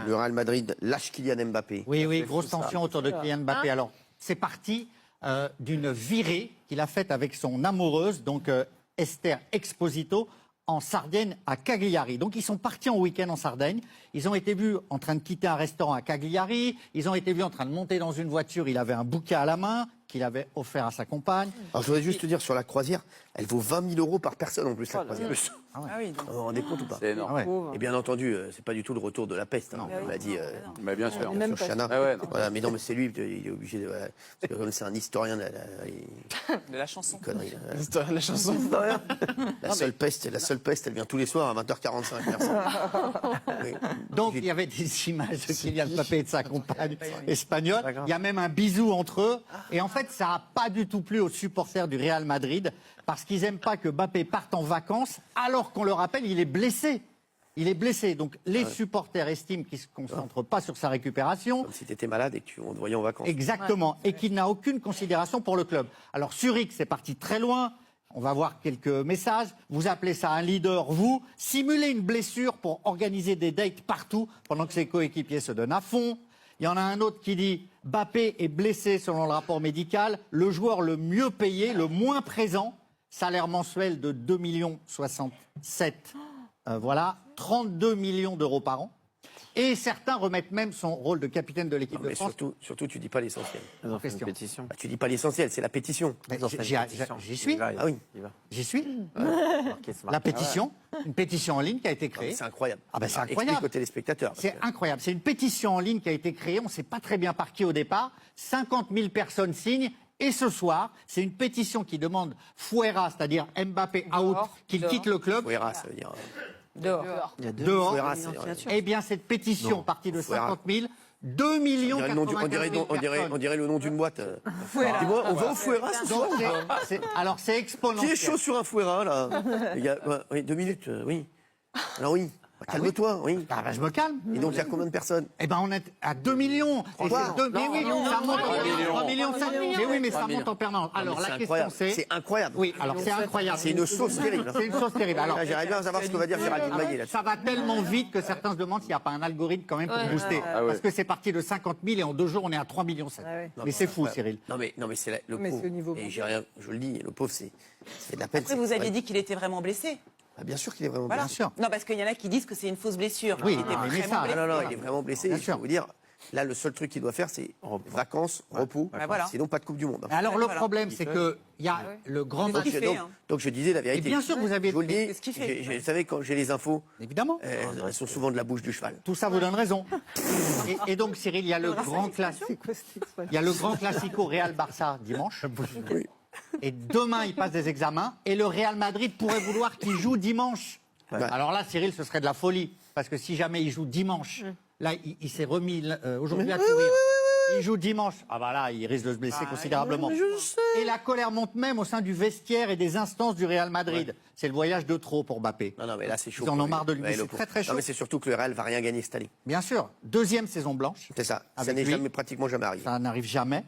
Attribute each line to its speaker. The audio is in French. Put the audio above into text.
Speaker 1: Le Real Madrid lâche Kylian Mbappé.
Speaker 2: Oui, grosse tension autour de Kylian Mbappé. Alors, c'est parti d'une virée qu'il a faite avec son amoureuse, donc Esther Exposito, en Sardaigne, à Cagliari. Donc, ils sont partis en week-end en Sardaigne. Ils ont été vus en train de quitter un restaurant à Cagliari. Ils ont été vus en train de monter dans une voiture. Il avait un bouquet à la main qu'il avait offert à sa compagne.
Speaker 1: Alors, je voudrais juste te dire, sur la croisière, elle vaut 20 000 € par personne en plus, la croisière.
Speaker 3: Ah oui, donc,
Speaker 1: Vous vous rendez compte ou pas?
Speaker 4: C'est énorme.
Speaker 2: Ah ouais.
Speaker 3: pauvre.
Speaker 1: Et bien entendu, c'est pas du tout le retour de la peste. Hein. On m'a dit
Speaker 4: Mais bien sûr.
Speaker 3: Même
Speaker 1: sur
Speaker 3: pas.
Speaker 1: Chana.
Speaker 4: Ah ouais, non.
Speaker 1: Voilà, mais non, mais c'est lui, il est obligé de. Voilà, parce que comme c'est un historien de
Speaker 3: La chanson.
Speaker 1: conneries.
Speaker 5: La chanson.
Speaker 1: La seule peste, elle vient tous les soirs à 20h45. Merci. Oui.
Speaker 2: Donc, il y avait des images de Kylian Mbappé et de sa compagne espagnole. Il y a même un bisou entre eux. Et en fait, ça n'a pas du tout plu aux supporters du Real Madrid parce qu'ils n'aiment pas que Mbappé parte en vacances alors qu'on le rappelle, il est blessé. Il est blessé. Donc, les supporters estiment qu'il ne se concentre pas sur sa récupération.
Speaker 1: Comme si tu étais malade et que on te voyait en vacances.
Speaker 2: Exactement. Et qu'il n'a aucune considération pour le club. Alors, Zurich, c'est parti très loin. On va voir quelques messages. Vous appelez ça un leader, vous. Simulez une blessure pour organiser des dates partout pendant que ses coéquipiers se donnent à fond. Il y en a un autre qui dit « Mbappé est blessé selon le rapport médical. Le joueur le mieux payé, le moins présent. Salaire mensuel de 2,67 millions. Voilà, 32 millions d'euros par an. » Et certains remettent même son rôle de capitaine de l'équipe
Speaker 1: Non,
Speaker 2: de
Speaker 1: mais
Speaker 2: France.
Speaker 1: surtout, tu dis pas l'essentiel.
Speaker 5: Ils ont fait une
Speaker 2: Question.
Speaker 5: pétition.
Speaker 1: Bah, tu dis pas l'essentiel, c'est la pétition.
Speaker 2: Mais
Speaker 5: Ils ont fait une pétition.
Speaker 2: J'y suis.
Speaker 1: Ah oui.
Speaker 5: Il va.
Speaker 2: J'y suis.
Speaker 5: Marqué Smart.
Speaker 2: La pétition, une pétition en ligne qui a été
Speaker 1: Non, mais
Speaker 2: créée.
Speaker 1: c'est incroyable.
Speaker 2: Ah ben, c'est
Speaker 1: Alors,
Speaker 2: incroyable.
Speaker 1: Explique aux téléspectateurs. parce
Speaker 2: C'est
Speaker 1: que-
Speaker 2: incroyable. C'est une pétition en ligne qui a été créée. On ne sait pas très bien par qui au départ. 50 000 personnes signent. Et ce soir, c'est une pétition qui demande Fuera, c'est-à-dire Mbappé out, qu'il
Speaker 3: dehors.
Speaker 2: quitte le club,
Speaker 1: Fuera, ça veut dire.
Speaker 3: Dehors.
Speaker 5: Il y a deux.
Speaker 2: dehors.
Speaker 1: Fuera, c'est.
Speaker 2: Eh bien, cette pétition, partie de
Speaker 1: Fuera.
Speaker 2: 50 000, 2 millions
Speaker 1: On dirait le nom d'une boîte. Dis-moi, on va au Fuera ce soir.
Speaker 2: Alors, c'est
Speaker 1: Qui est
Speaker 2: exponentiel.
Speaker 1: chaud sur un Fuera, là Les gars, oui, 2 minutes, oui. Alors oui, calme-toi, oui.
Speaker 2: Ah ben, je me calme.
Speaker 1: Et donc, il y a combien de personnes?
Speaker 2: Eh ben, on est à 2 millions. Et c'est 2 mais oui, ça monte en 3 millions 5. Mais oui, mais ça monte en permanence. Alors,
Speaker 1: Mais
Speaker 2: la
Speaker 1: c'est
Speaker 2: question,
Speaker 1: incroyable.
Speaker 2: c'est...
Speaker 1: C'est incroyable.
Speaker 2: Oui, alors c'est incroyable.
Speaker 1: C'est une sauce terrible.
Speaker 2: C'est une chose terrible. Alors,
Speaker 1: Là, j'aimerais bien savoir ce que va dire Géraldine Maillet là-dessus.
Speaker 2: ça va tellement vite que certains se demandent s'il n'y a pas un algorithme quand même pour booster. Parce que c'est parti de 50 000 et en 2 jours, on est à 3 millions 7.
Speaker 3: ouais.
Speaker 2: Mais c'est fou, Cyril.
Speaker 1: Non mais c'est le
Speaker 3: Mais
Speaker 1: pauvre.
Speaker 3: c'est au niveau
Speaker 1: Et
Speaker 3: bon.
Speaker 1: j'ai rien, je le dis, le pauvre c'est de la peine.
Speaker 6: Après, vous aviez dit qu'il était vraiment blessé.
Speaker 1: Ah, bien sûr qu'il est vraiment
Speaker 6: Voilà.
Speaker 1: blessé.
Speaker 2: sûr.
Speaker 6: Non, parce qu'il y en a qui disent que c'est une fausse blessure.
Speaker 2: Oui,
Speaker 6: Il était
Speaker 2: mais
Speaker 6: vraiment
Speaker 2: ça,
Speaker 6: blessé.
Speaker 1: Ah non, il est vraiment blessé.
Speaker 2: Bien
Speaker 1: Il
Speaker 2: sûr.
Speaker 1: faut vous dire, là, le seul truc qu'il doit faire, c'est vacances, repos.
Speaker 6: Bah, voilà.
Speaker 1: Sinon, pas de Coupe du Monde.
Speaker 2: Alors, le
Speaker 6: Voilà.
Speaker 2: problème, c'est qu'il y a le grand
Speaker 6: C'est ce
Speaker 2: match.
Speaker 6: qu'il fait, hein.
Speaker 1: Donc, je disais la
Speaker 2: Et
Speaker 1: vérité.
Speaker 2: bien sûr, vous avez...
Speaker 1: Je vous le dis,
Speaker 6: C'est ce qu'il fait.
Speaker 1: vous savez, quand j'ai les infos,
Speaker 2: Évidemment.
Speaker 1: elles sont souvent de la bouche du cheval.
Speaker 2: Tout ça vous donne raison. Et donc, Cyril, il y a le grand classique. Il y a le grand classico Real-Barça dimanche.
Speaker 1: Oui.
Speaker 2: Et demain, il passe des examens. Et le Real Madrid pourrait vouloir qu'il joue dimanche.
Speaker 1: Ouais.
Speaker 2: Alors là, Cyril, ce serait de la folie. Parce que si jamais il joue dimanche, là, il s'est remis aujourd'hui à courir. Il joue dimanche. Ah bah là, il risque de se blesser considérablement. Et la colère monte même au sein du vestiaire et des instances du Real Madrid. C'est le voyage de trop pour Mbappé.
Speaker 1: Non, mais là, c'est chaud.
Speaker 2: Ils en ont
Speaker 1: pour lui.
Speaker 2: marre de lui.
Speaker 1: Ouais,
Speaker 2: C'est
Speaker 1: le pauvre.
Speaker 2: très, très chaud.
Speaker 1: Non, mais c'est surtout que le Real va rien gagner cette année.
Speaker 2: Bien sûr, deuxième saison blanche.
Speaker 1: C'est ça. Ça
Speaker 2: Avec
Speaker 1: n'est
Speaker 2: lui.
Speaker 1: pratiquement jamais arrivé.
Speaker 2: Ça n'arrive jamais.